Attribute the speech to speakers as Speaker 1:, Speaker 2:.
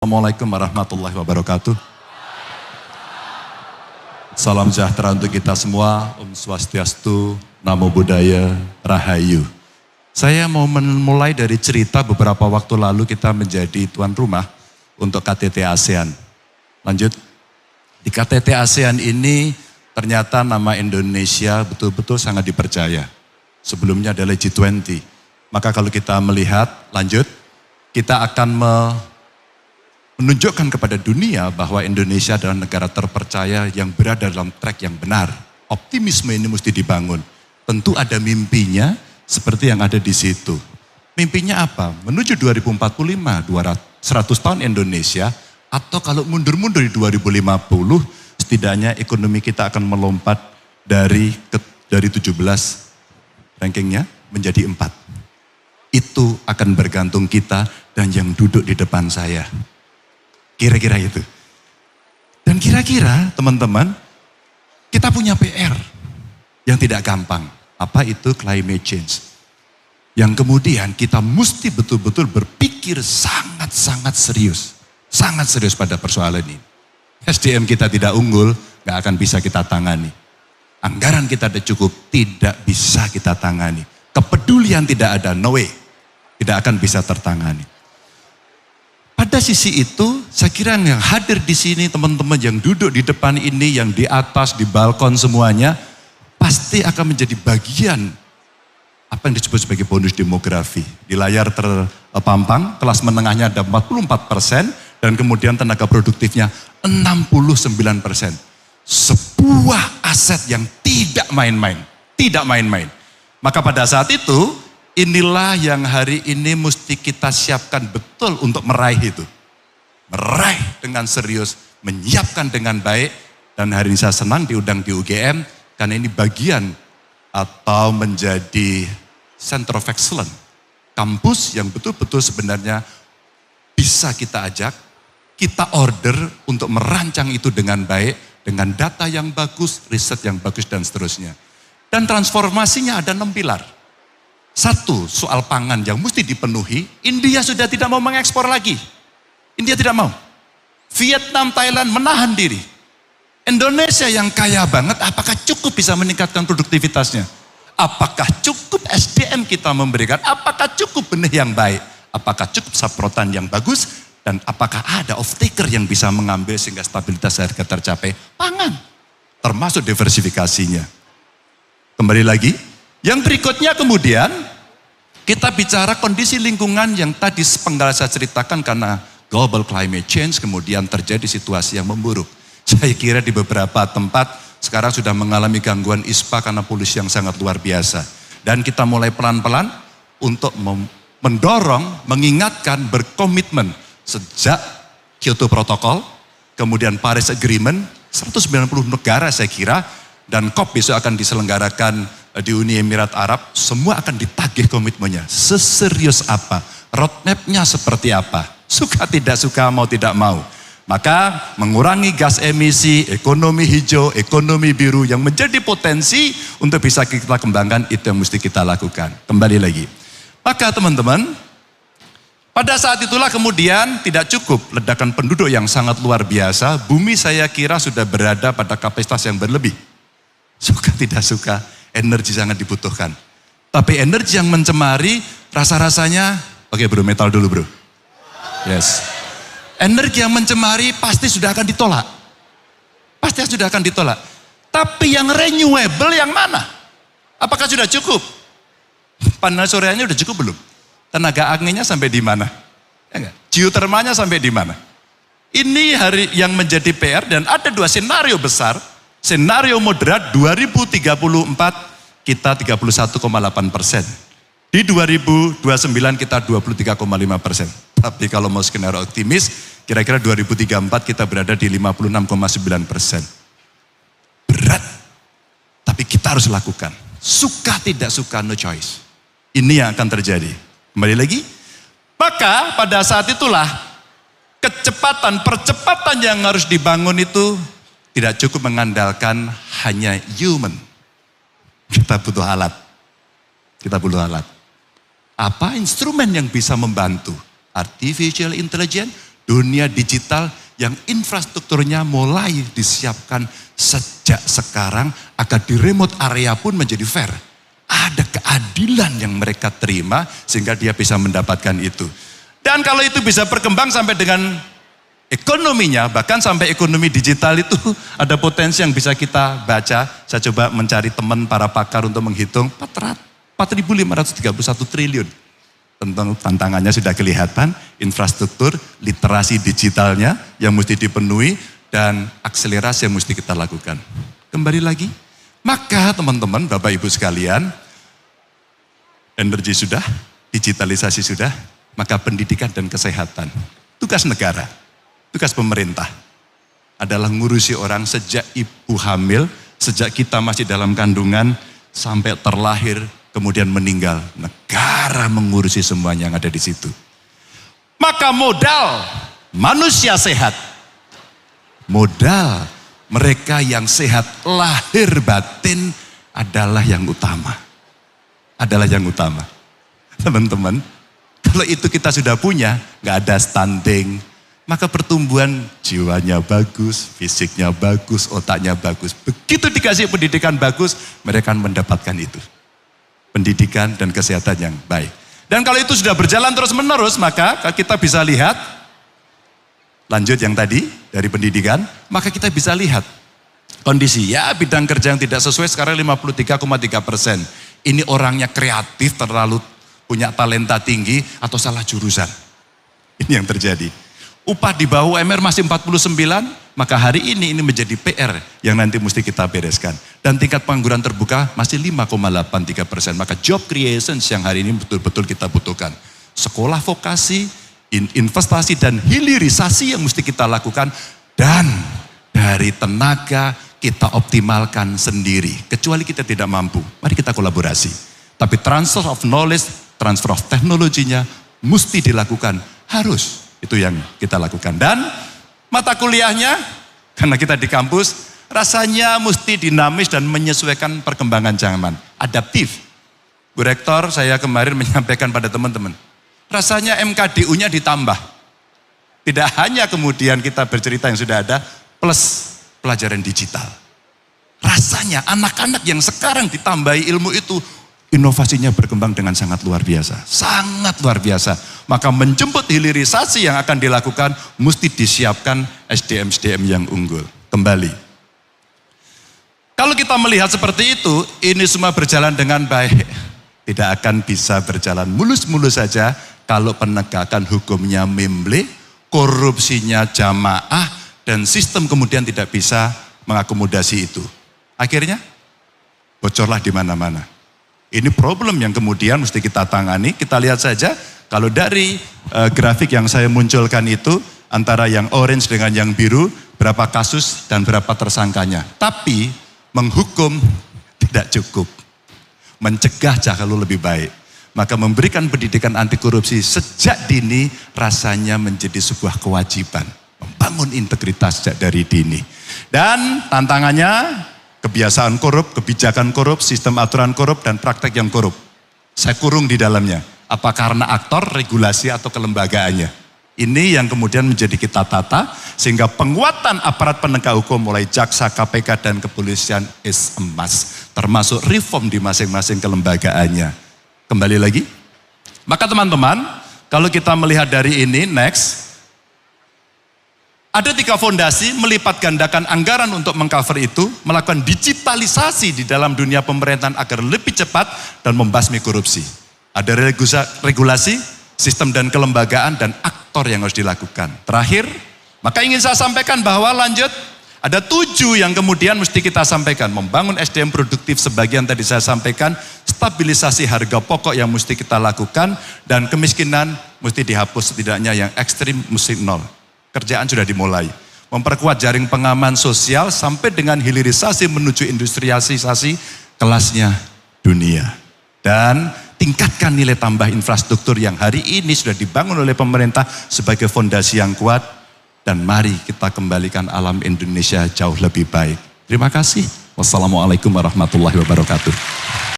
Speaker 1: Assalamualaikum warahmatullahi wabarakatuh. Salam sejahtera untuk kita semua. Om Swastiastu, Namo Buddhaya, Rahayu. Saya mau memulai dari cerita beberapa waktu lalu kita menjadi tuan rumah untuk KTT ASEAN. Lanjut. Di KTT ASEAN ini ternyata nama Indonesia betul-betul sangat dipercaya. Sebelumnya adalah G20. Maka kalau kita melihat, lanjut, kita akan menunjukkan kepada dunia bahwa Indonesia adalah negara terpercaya yang berada dalam track yang benar. Optimisme ini mesti dibangun. Tentu ada mimpinya seperti yang ada di situ. Mimpinya apa? Menuju 2045, 100 tahun Indonesia, atau kalau mundur-mundur di 2050, setidaknya ekonomi kita akan melompat dari 17 rankingnya menjadi 4. Itu akan bergantung kita dan yang duduk di depan saya. Kira-kira itu. Dan kira-kira teman-teman, kita punya PR yang tidak gampang. Apa itu climate change? Yang kemudian kita mesti betul-betul berpikir sangat-sangat serius. Sangat serius pada persoalan ini. SDM kita tidak unggul, gak akan bisa kita tangani. Anggaran kita tidak cukup, tidak bisa kita tangani. Kepedulian tidak ada, no way. Tidak akan bisa tertangani. Pada sisi itu, saya kira yang hadir di sini, teman-teman yang duduk di depan ini, yang di atas, di balkon semuanya, pasti akan menjadi bagian apa yang disebut sebagai bonus demografi. Di layar terpampang, kelas menengahnya ada 44%, dan kemudian tenaga produktifnya 69%. Sebuah aset yang tidak main-main, tidak main-main. Maka pada saat itu, inilah yang hari ini mesti kita siapkan betul untuk meraih itu. Meraih dengan serius, menyiapkan dengan baik. Dan hari ini saya senang diundang di UGM, karena ini bagian atau menjadi Center of Excellence. Kampus yang betul-betul sebenarnya bisa kita ajak, kita order untuk merancang itu dengan baik, dengan data yang bagus, riset yang bagus dan seterusnya. Dan transformasinya ada 6 pilar. Satu, soal pangan yang mesti dipenuhi. India sudah tidak mau mengekspor lagi. India tidak mau. Vietnam, Thailand menahan diri. Indonesia yang kaya banget, apakah cukup bisa meningkatkan produktivitasnya? Apakah cukup SDM kita memberikan? Apakah cukup benih yang baik? Apakah cukup saprotan yang bagus? Dan apakah ada off-taker yang bisa mengambil sehingga stabilitas harga tercapai? Pangan. Termasuk diversifikasinya. Kembali lagi. Yang berikutnya kemudian kita bicara kondisi lingkungan yang tadi sepenggal saya ceritakan karena global climate change kemudian terjadi situasi yang memburuk. Saya kira di beberapa tempat sekarang sudah mengalami gangguan ISPA karena polusi yang sangat luar biasa. Dan kita mulai pelan-pelan untuk mendorong, mengingatkan, berkomitmen sejak Kyoto Protocol, kemudian Paris Agreement, 190 negara saya kira, dan COP besok akan diselenggarakan di Uni Emirat Arab, semua akan ditagih komitmennya. Seserius apa? Roadmap-nya seperti apa? Suka tidak suka, mau tidak mau. Maka mengurangi gas emisi, ekonomi hijau, ekonomi biru yang menjadi potensi untuk bisa kita kembangkan, itu yang mesti kita lakukan. Kembali lagi. Maka teman-teman, pada saat itulah kemudian tidak cukup ledakan penduduk yang sangat luar biasa. Bumi saya kira sudah berada pada kapasitas yang berlebih. Suka tidak suka, energi sangat dibutuhkan. Tapi energi yang mencemari, rasa-rasanya, oke bro, metal dulu bro. Yes. Energi yang mencemari pasti sudah akan ditolak. Pasti sudah akan ditolak. Tapi yang renewable yang mana? Apakah sudah cukup? Panel surya-nya sudah cukup belum? Tenaga anginnya sampai di mana? Ya enggak? Geotermanya sampai di mana? Ini hari yang menjadi PR dan ada 2 senario besar. Senario moderat 2034 kita 31,8%. Di 2029 kita 23,5%. Tapi kalau mau skenario optimis, kira-kira 2034 kita berada di 56,9%. Berat, tapi kita harus lakukan. Suka tidak suka, no choice. Ini yang akan terjadi. Kembali lagi, maka pada saat itulah percepatan yang harus dibangun itu tidak cukup mengandalkan hanya human. Kita butuh alat. Kita butuh alat. Apa instrumen yang bisa membantu? Artificial intelligence, Dunia digital yang infrastrukturnya mulai disiapkan sejak sekarang agar di remote area pun menjadi fair. Ada keadilan yang mereka terima sehingga dia bisa mendapatkan itu. Dan kalau itu bisa berkembang sampai dengan ekonominya, bahkan sampai ekonomi digital itu ada potensi yang bisa kita baca. Saya coba mencari teman para pakar untuk menghitung 4.531 triliun. Tentu tantangannya sudah kelihatan, infrastruktur, literasi digitalnya yang mesti dipenuhi dan akselerasi yang mesti kita lakukan. Kembali lagi, maka teman-teman, Bapak Ibu sekalian, energi sudah, digitalisasi sudah, maka pendidikan dan kesehatan. Tugas negara, tugas pemerintah adalah ngurusi orang sejak ibu hamil, sejak kita masih dalam kandungan, sampai terlahir, kemudian meninggal. Negara mengurusi semuanya yang ada di situ. Maka modal manusia sehat, modal mereka yang sehat lahir batin adalah yang utama. Adalah yang utama. Teman-teman, kalau itu kita sudah punya, gak ada stunting, maka pertumbuhan jiwanya bagus, fisiknya bagus, otaknya bagus. Begitu dikasih pendidikan bagus, mereka akan mendapatkan itu. Pendidikan dan kesehatan yang baik. Dan kalau itu sudah berjalan terus menerus, maka kita bisa lihat, lanjut yang tadi dari pendidikan, maka kita bisa lihat kondisi ya bidang kerja yang tidak sesuai sekarang 53,3%. Ini orangnya kreatif, terlalu punya talenta tinggi atau salah jurusan. Ini yang terjadi. Upah di bawah UMR masih 49, maka hari ini menjadi PR yang nanti mesti kita bereskan. Dan tingkat pengangguran terbuka masih 5,83%. Maka job creation yang hari ini betul-betul kita butuhkan. Sekolah vokasi, investasi dan hilirisasi yang mesti kita lakukan. Dan dari tenaga kita optimalkan sendiri. Kecuali kita tidak mampu, mari kita kolaborasi. Tapi transfer of knowledge, transfer of teknologinya mesti dilakukan. Harus. Itu yang kita lakukan. Dan mata kuliahnya, karena kita di kampus, rasanya mesti dinamis dan menyesuaikan perkembangan zaman. Adaptif. Bu Rektor, saya kemarin menyampaikan pada teman-teman, rasanya MKDU-nya ditambah. Tidak hanya kemudian kita bercerita yang sudah ada, plus pelajaran digital. Rasanya anak-anak yang sekarang ditambahi ilmu itu, inovasinya berkembang dengan sangat luar biasa. Sangat luar biasa. Maka menjemput hilirisasi yang akan dilakukan, mesti disiapkan SDM-SDM yang unggul. Kembali. Kalau kita melihat seperti itu, ini semua berjalan dengan baik. Tidak akan bisa berjalan mulus-mulus saja kalau penegakan hukumnya memble, korupsinya jamaah, dan sistem kemudian tidak bisa mengakomodasi itu. Akhirnya, bocorlah di mana-mana. Ini problem yang kemudian mesti kita tangani. Kita lihat saja, kalau dari grafik yang saya munculkan itu, antara yang orange dengan yang biru, berapa kasus dan berapa tersangkanya. Tapi, menghukum tidak cukup. Mencegah jauh lebih baik. Maka memberikan pendidikan anti korupsi sejak dini rasanya menjadi sebuah kewajiban. Membangun integritas sejak dari dini. Dan tantangannya, kebiasaan korup, kebijakan korup, sistem aturan korup, dan praktek yang korup. Saya kurung di dalamnya. Apa karena aktor, regulasi, atau kelembagaannya. Ini yang kemudian menjadi kita tata, sehingga penguatan aparat penegak hukum mulai jaksa, KPK, dan kepolisian is a must. Termasuk reform di masing-masing kelembagaannya. Kembali lagi. Maka teman-teman, kalau kita melihat dari ini, next. Ada 3 fondasi melipat gandakan anggaran untuk mengcover itu, melakukan digitalisasi di dalam dunia pemerintahan agar lebih cepat dan membasmi korupsi. Ada regulasi, sistem dan kelembagaan, dan aktor yang harus dilakukan. Terakhir, maka ingin saya sampaikan bahwa lanjut, ada 7 yang kemudian mesti kita sampaikan. Membangun SDM produktif sebagian tadi saya sampaikan, stabilisasi harga pokok yang mesti kita lakukan, dan kemiskinan mesti dihapus setidaknya yang ekstrim mesti nol. Kerjaan sudah dimulai. Memperkuat jaring pengaman sosial sampai dengan hilirisasi menuju industrialisasi kelasnya dunia. Dan tingkatkan nilai tambah infrastruktur yang hari ini sudah dibangun oleh pemerintah sebagai fondasi yang kuat. Dan mari kita kembalikan alam Indonesia jauh lebih baik. Terima kasih. Wassalamualaikum warahmatullahi wabarakatuh.